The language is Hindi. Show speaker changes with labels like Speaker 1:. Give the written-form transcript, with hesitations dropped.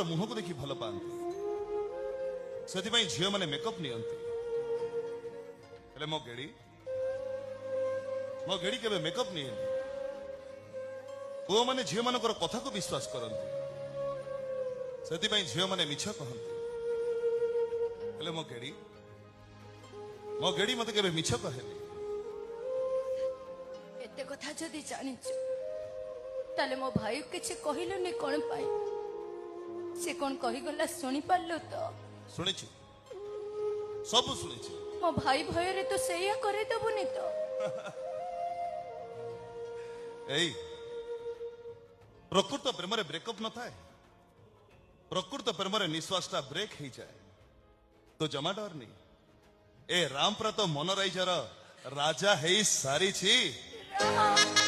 Speaker 1: मुह को देखी भल पाती से झील मैंने मेकअप नियंती हेले मो गेड़ी केबे मेकअप नियंती पुओ मैंने झील मान कथा को विश्वास करती से झील मैंने मिछ कहती हेले मो गेड़ी मत केबे मिछ कहेनी
Speaker 2: एते कथा जदि जानिछु ताले मो भाई किछि कहिलुनी कोन पाई से कोन कहि गला सुनी पारलो तो
Speaker 1: सुनिछि सब सुनिछि
Speaker 2: मो भाई भय रे तो सेया करे दबुनी तो
Speaker 1: एई प्रकृत प्रेम रे ब्रेकअप न थाए प्रकृत प्रेम रे निश्वासटा ब्रेक हो जाए तो जमा डर नहीं ए रामपुरा तो मनोराइजर राजा है सारी छी
Speaker 2: राम